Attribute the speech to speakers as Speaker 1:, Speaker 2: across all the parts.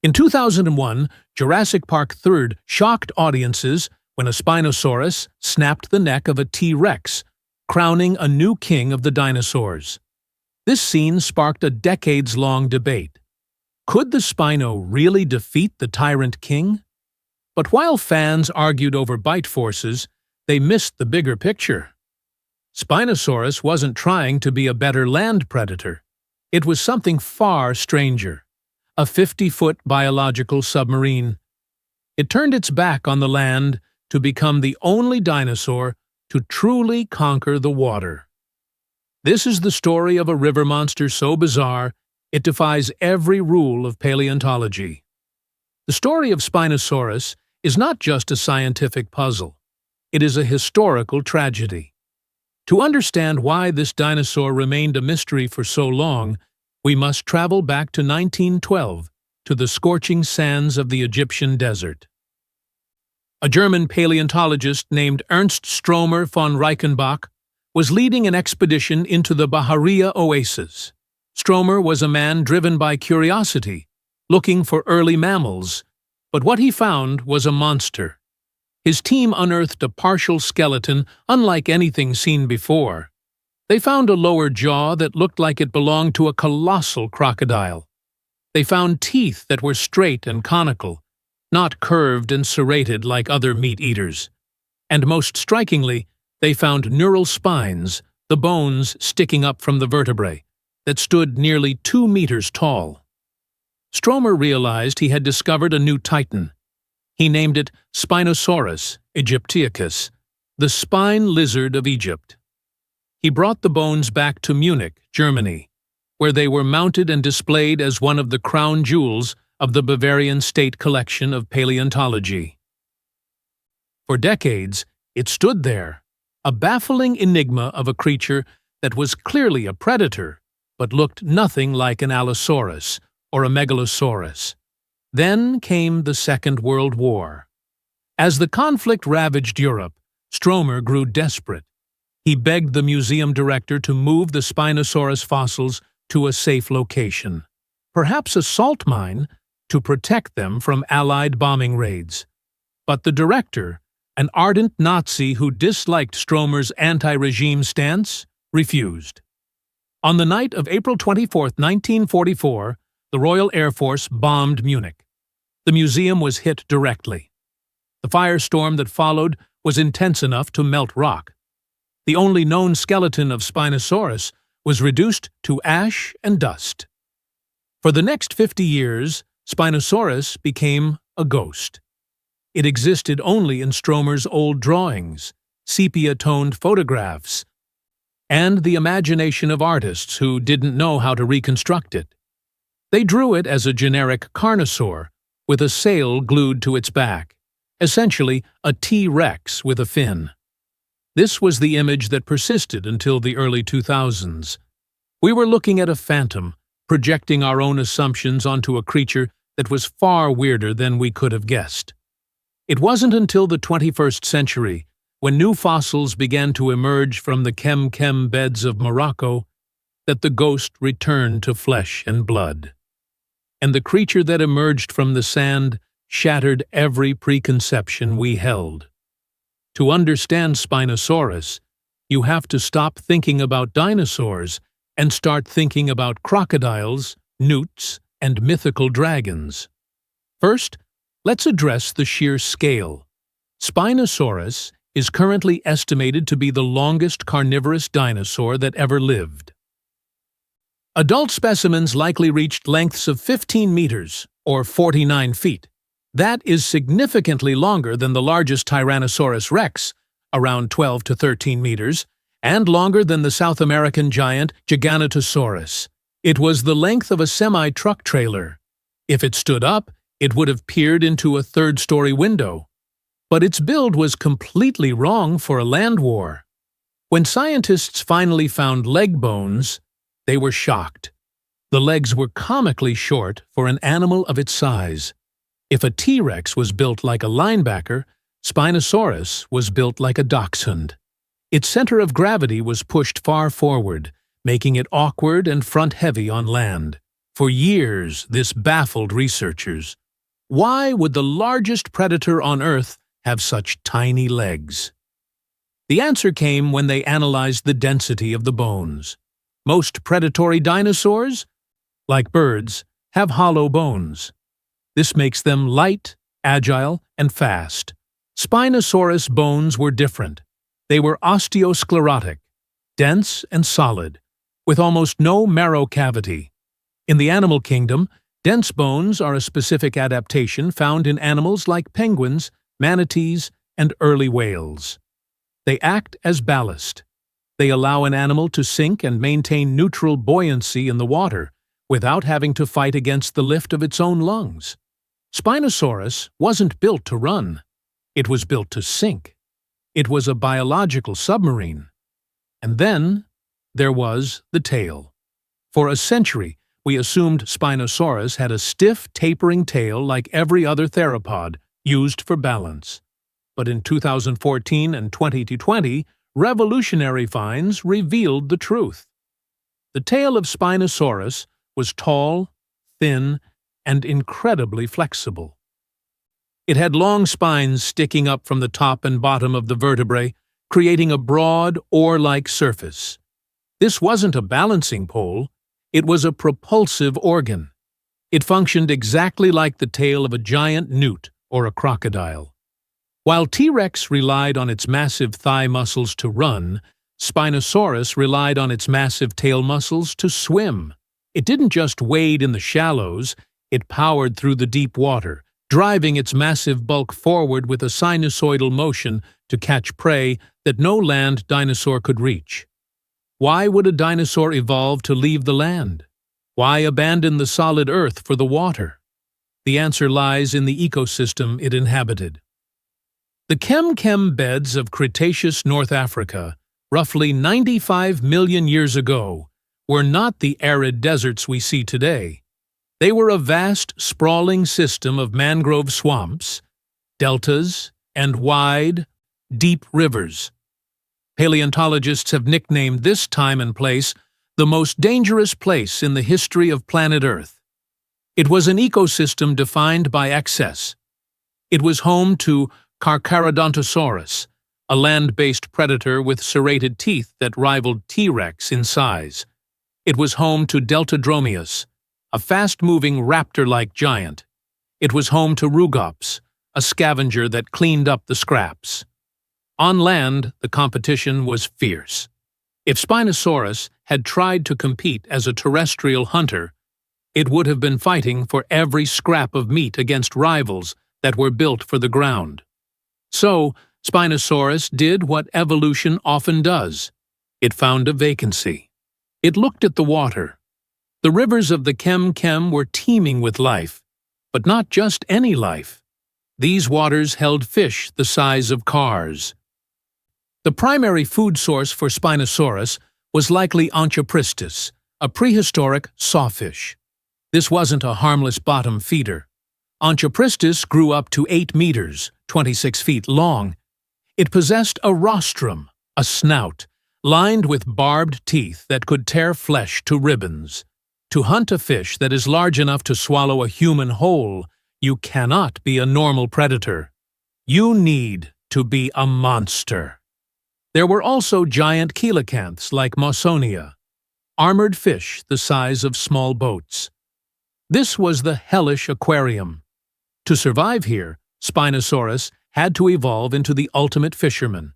Speaker 1: In 2001, Jurassic Park 3rd shocked audiences when a Spinosaurus snapped the neck of a T-Rex, crowning a new king of the dinosaurs. This scene sparked a decades-long debate. Could the Spino really defeat the tyrant king? But while fans argued over bite forces, they missed the bigger picture. Spinosaurus wasn't trying to be a better land predator. It was something far stranger. A 50-foot biological submarine. It turned its back on the land to become the only dinosaur to truly conquer the water. This is the story of a river monster so bizarre, it defies every rule of paleontology. The story of Spinosaurus is not just a scientific puzzle. It is a historical tragedy. To understand why this dinosaur remained a mystery for so long, we must travel back to 1912, to the scorching sands of the Egyptian desert. A German paleontologist named Ernst Stromer von Reichenbach was leading an expedition into the Bahariya oasis. Stromer was a man driven by curiosity, looking for early mammals, but what he found was a monster. His team unearthed a partial skeleton unlike anything seen before. They found a lower jaw that looked like it belonged to a colossal crocodile. They found teeth that were straight and conical, not curved and serrated like other meat-eaters. And most strikingly, they found neural spines, the bones sticking up from the vertebrae, that stood nearly 2 meters tall. Stromer realized he had discovered a new titan. He named it Spinosaurus aegyptiacus, the spine lizard of Egypt. He brought the bones back to Munich, Germany, where they were mounted and displayed as one of the crown jewels of the Bavarian State Collection of Paleontology. For decades, it stood there, a baffling enigma of a creature that was clearly a predator, but looked nothing like an Allosaurus or a Megalosaurus. Then came the Second World War. As the conflict ravaged Europe, Stromer grew desperate. He begged the museum director to move the Spinosaurus fossils to a safe location, perhaps a salt mine, to protect them from Allied bombing raids. But the director, an ardent Nazi who disliked Stromer's anti-regime stance, refused. On the night of April 24, 1944, the Royal Air Force bombed Munich. The museum was hit directly. The firestorm that followed was intense enough to melt rock. The only known skeleton of Spinosaurus was reduced to ash and dust. For the next 50 years, Spinosaurus became a ghost. It existed only in Stromer's old drawings, sepia-toned photographs, and the imagination of artists who didn't know how to reconstruct it. They drew it as a generic carnosaur with a sail glued to its back, essentially a T-Rex with a fin. This was the image that persisted until the early 2000s. We were looking at a phantom, projecting our own assumptions onto a creature that was far weirder than we could have guessed. It wasn't until the 21st century, when new fossils began to emerge from the chem beds of Morocco, that the ghost returned to flesh and blood. And the creature that emerged from the sand shattered every preconception we held. To understand Spinosaurus, you have to stop thinking about dinosaurs and start thinking about crocodiles, newts, and mythical dragons. First, let's address the sheer scale. Spinosaurus is currently estimated to be the longest carnivorous dinosaur that ever lived. Adult specimens likely reached lengths of 15 meters, or 49 feet. That is significantly longer than the largest Tyrannosaurus rex, around 12 to 13 meters, and longer than the South American giant Giganotosaurus. It was the length of a semi-truck trailer. If it stood up, it would have peered into a third-story window. But its build was completely wrong for a land war. When scientists finally found leg bones, they were shocked. The legs were comically short for an animal of its size. If a T-Rex was built like a linebacker, Spinosaurus was built like a dachshund. Its center of gravity was pushed far forward, making it awkward and front-heavy on land. For years, this baffled researchers. Why would the largest predator on Earth have such tiny legs? The answer came when they analyzed the density of the bones. Most predatory dinosaurs, like birds, have hollow bones. This makes them light, agile, and fast. Spinosaurus bones were different. They were osteosclerotic, dense and solid, with almost no marrow cavity. In the animal kingdom, dense bones are a specific adaptation found in animals like penguins, manatees, and early whales. They act as ballast. They allow an animal to sink and maintain neutral buoyancy in the water without having to fight against the lift of its own lungs. Spinosaurus wasn't built to run. It was built to sink. It was a biological submarine. And then there was the tail. For a century, we assumed Spinosaurus had a stiff, tapering tail like every other theropod, used for balance. But in 2014 and 2020, revolutionary finds revealed the truth. The tail of Spinosaurus was tall, thin, and incredibly flexible. It had long spines sticking up from the top and bottom of the vertebrae, creating a broad, oar-like surface. This wasn't a balancing pole, it was a propulsive organ. It functioned exactly like the tail of a giant newt or a crocodile. While T-Rex relied on its massive thigh muscles to run, Spinosaurus relied on its massive tail muscles to swim. It didn't just wade in the shallows, it powered through the deep water, driving its massive bulk forward with a sinusoidal motion to catch prey that no land dinosaur could reach. Why would a dinosaur evolve to leave the land? Why abandon the solid earth for the water? The answer lies in the ecosystem it inhabited. The chem-chem beds of Cretaceous North Africa, roughly 95 million years ago, were not the arid deserts we see today. They were a vast, sprawling system of mangrove swamps, deltas, and wide, deep rivers. Paleontologists have nicknamed this time and place the most dangerous place in the history of planet Earth. It was an ecosystem defined by excess. It was home to Carcharodontosaurus, a land-based predator with serrated teeth that rivaled T-Rex in size. It was home to Deltadromeus, a fast-moving raptor-like giant. It was home to Rugops, a scavenger that cleaned up the scraps. On land, the competition was fierce. If Spinosaurus had tried to compete as a terrestrial hunter, it would have been fighting for every scrap of meat against rivals that were built for the ground. So, Spinosaurus did what evolution often does. It found a vacancy. It looked at the water. The rivers of the chem-chem were teeming with life, but not just any life. These waters held fish the size of cars. The primary food source for Spinosaurus was likely Onchopristis, a prehistoric sawfish. This wasn't a harmless bottom feeder. Onchopristis grew up to 8 meters, 26 feet long. It possessed a rostrum, a snout, lined with barbed teeth that could tear flesh to ribbons. To hunt a fish that is large enough to swallow a human whole, you cannot be a normal predator. You need to be a monster. There were also giant coelacanths like Mawsonia, armored fish the size of small boats. This was the Hellish Aquarium. To survive here, Spinosaurus had to evolve into the ultimate fisherman.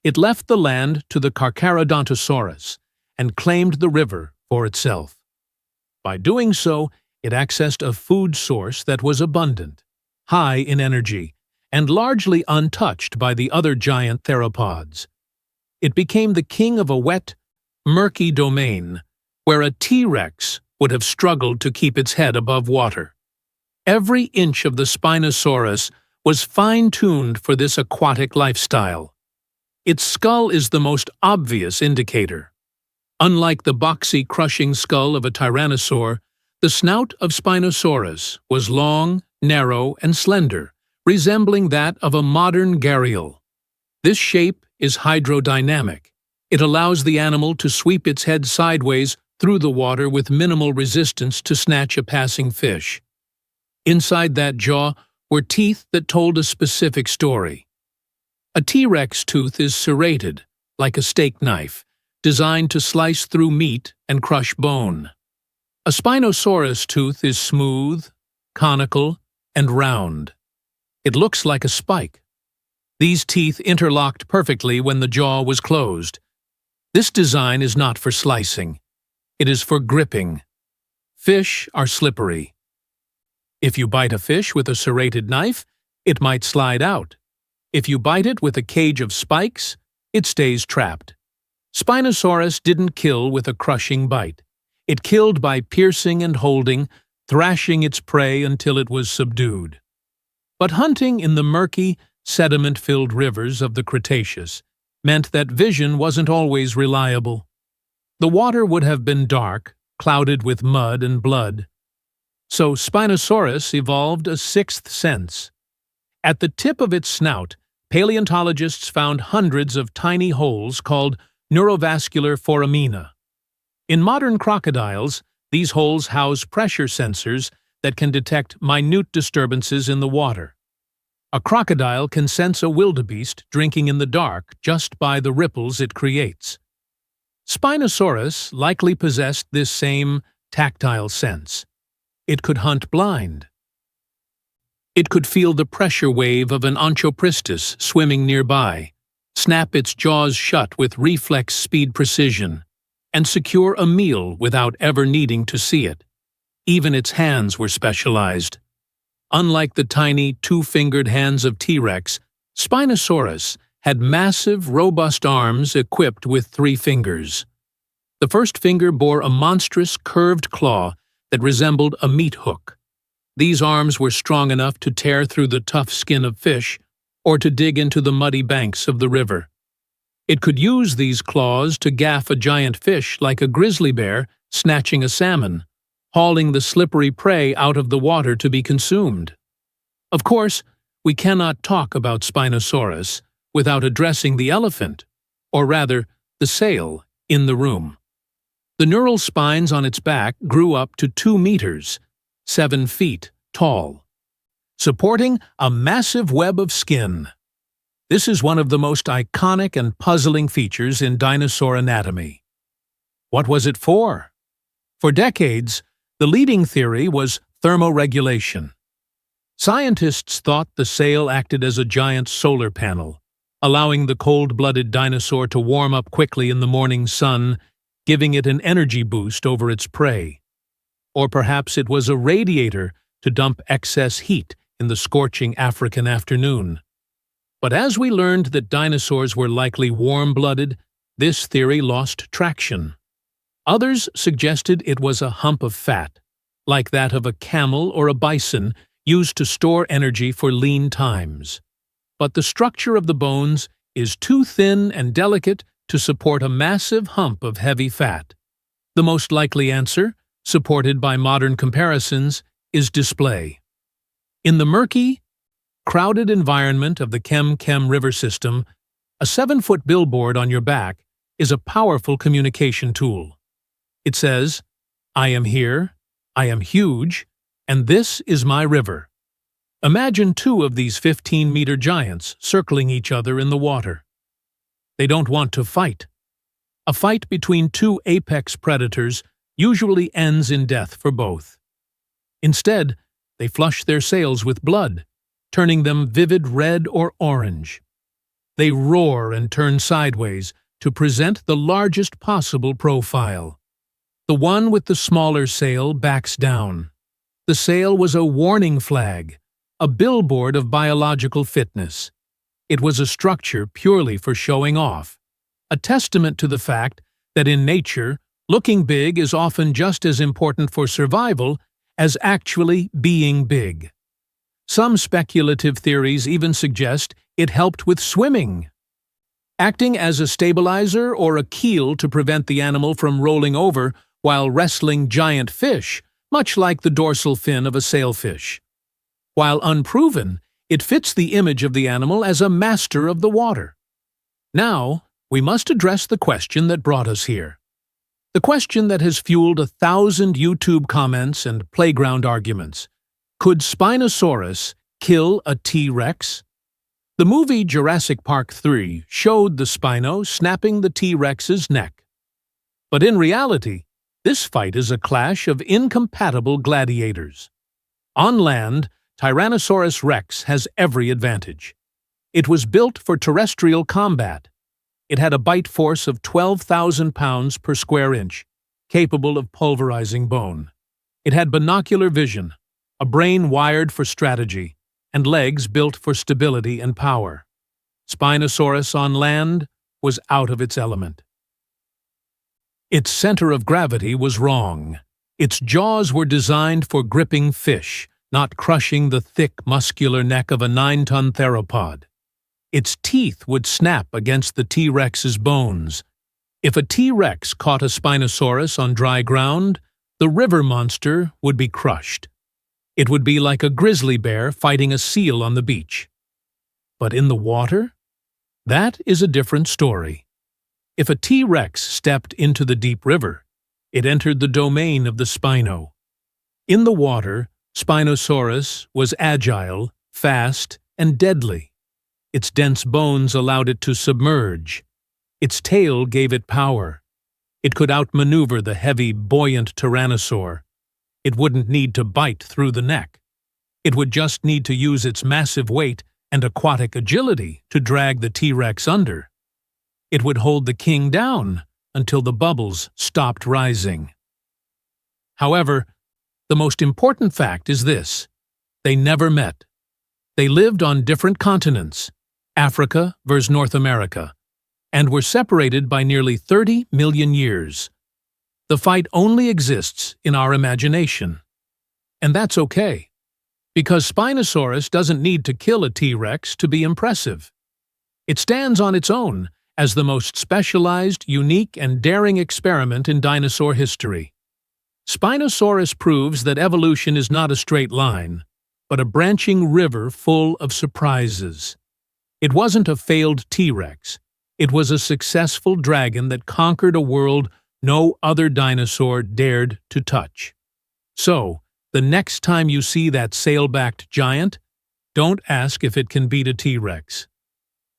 Speaker 1: It left the land to the Carcharodontosaurus and claimed the river for itself. By doing so, it accessed a food source that was abundant, high in energy, and largely untouched by the other giant theropods. It became the king of a wet, murky domain where a T-Rex would have struggled to keep its head above water. Every inch of the Spinosaurus was fine-tuned for this aquatic lifestyle. Its skull is the most obvious indicator. Unlike the boxy, crushing skull of a tyrannosaur, the snout of Spinosaurus was long, narrow, and slender, resembling that of a modern gharial. This shape is hydrodynamic. It allows the animal to sweep its head sideways through the water with minimal resistance to snatch a passing fish. Inside that jaw were teeth that told a specific story. A T-Rex tooth is serrated, like a steak knife, designed to slice through meat and crush bone. A Spinosaurus tooth is smooth, conical, and round. It looks like a spike. These teeth interlocked perfectly when the jaw was closed. This design is not for slicing. It is for gripping. Fish are slippery. If you bite a fish with a serrated knife, it might slide out. If you bite it with a cage of spikes, it stays trapped. Spinosaurus didn't kill with a crushing bite. It killed by piercing and holding, thrashing its prey until it was subdued. But hunting in the murky, sediment-filled rivers of the Cretaceous meant that vision wasn't always reliable. The water would have been dark, clouded with mud and blood. So Spinosaurus evolved a sixth sense. At the tip of its snout, paleontologists found hundreds of tiny holes called neurovascular foramina. In modern crocodiles, these holes house pressure sensors that can detect minute disturbances in the water. A crocodile can sense a wildebeest drinking in the dark just by the ripples it creates. Spinosaurus likely possessed this same tactile sense. It could hunt blind. It could feel the pressure wave of an Onchopristis swimming nearby, snap its jaws shut with reflex speed precision, and secure a meal without ever needing to see it. Even its hands were specialized. Unlike the tiny, two-fingered hands of T-Rex, Spinosaurus had massive, robust arms equipped with 3 fingers. The first finger bore a monstrous, curved claw that resembled a meat hook. These arms were strong enough to tear through the tough skin of fish or to dig into the muddy banks of the river. It could use these claws to gaff a giant fish like a grizzly bear snatching a salmon, hauling the slippery prey out of the water to be consumed. Of course, we cannot talk about Spinosaurus without addressing the elephant, or rather, the sail, in the room. The neural spines on its back grew up to 2 meters, 7 feet tall, supporting a massive web of skin. This is one of the most iconic and puzzling features in dinosaur anatomy. What was it for? For decades, the leading theory was thermoregulation. Scientists thought the sail acted as a giant solar panel, allowing the cold-blooded dinosaur to warm up quickly in the morning sun, giving it an energy boost over its prey. Or perhaps it was a radiator to dump excess heat in the scorching African afternoon. But as we learned that dinosaurs were likely warm-blooded, this theory lost traction. Others suggested it was a hump of fat, like that of a camel or a bison, used to store energy for lean times. But the structure of the bones is too thin and delicate to support a massive hump of heavy fat. The most likely answer, supported by modern comparisons, is display. In the murky, crowded environment of the Chem River system, a 7-foot billboard on your back is a powerful communication tool. It says, "I am here, I am huge, and this is my river." Imagine 2 of these 15-meter giants circling each other in the water. They don't want to fight. A fight between 2 apex predators usually ends in death for both. Instead, they flush their sails with blood, turning them vivid red or orange. They roar and turn sideways to present the largest possible profile. The one with the smaller sail backs down. The sail was a warning flag, a billboard of biological fitness. It was a structure purely for showing off, a testament to the fact that in nature, looking big is often just as important for survival as actually being big. Some speculative theories even suggest it helped with swimming, acting as a stabilizer or a keel to prevent the animal from rolling over while wrestling giant fish, much like the dorsal fin of a sailfish. While unproven, it fits the image of the animal as a master of the water. Now, we must address the question that brought us here. The question that has fueled 1,000 YouTube comments and playground arguments. Could Spinosaurus kill a T-Rex? The movie Jurassic Park 3 showed the Spino snapping the T-Rex's neck. But in reality, this fight is a clash of incompatible gladiators. On land, Tyrannosaurus rex has every advantage. It was built for terrestrial combat. It had a bite force of 12,000 pounds per square inch, capable of pulverizing bone. It had binocular vision, a brain wired for strategy, and legs built for stability and power. Spinosaurus on land was out of its element. Its center of gravity was wrong. Its jaws were designed for gripping fish, not crushing the thick, muscular neck of a 9-ton theropod. Its teeth would snap against the T-Rex's bones. If a T-Rex caught a Spinosaurus on dry ground, the river monster would be crushed. It would be like a grizzly bear fighting a seal on the beach. But in the water? That is a different story. If a T-Rex stepped into the deep river, it entered the domain of the Spino. In the water, Spinosaurus was agile, fast, and deadly. Its dense bones allowed it to submerge. Its tail gave it power. It could outmaneuver the heavy, buoyant Tyrannosaur. It wouldn't need to bite through the neck. It would just need to use its massive weight and aquatic agility to drag the T-Rex under. It would hold the king down until the bubbles stopped rising. However, the most important fact is this: they never met. They lived on different continents, Africa versus North America, and were separated by nearly 30 million years. The fight only exists in our imagination. And that's okay, because Spinosaurus doesn't need to kill a T-Rex to be impressive. It stands on its own as the most specialized, unique, and daring experiment in dinosaur history. Spinosaurus proves that evolution is not a straight line, but a branching river full of surprises. It wasn't a failed T-Rex. It was a successful dragon that conquered a world no other dinosaur dared to touch. So, the next time you see that sail-backed giant, don't ask if it can beat a T-Rex.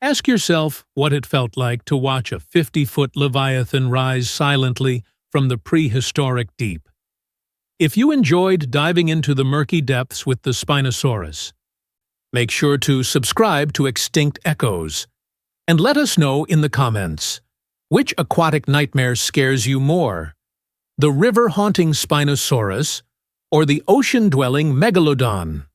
Speaker 1: Ask yourself what it felt like to watch a 50-foot Leviathan rise silently from the prehistoric deep. If you enjoyed diving into the murky depths with the Spinosaurus, make sure to subscribe to Extinct Echoes, and let us know in the comments, which aquatic nightmare scares you more, the river-haunting Spinosaurus or the ocean-dwelling Megalodon?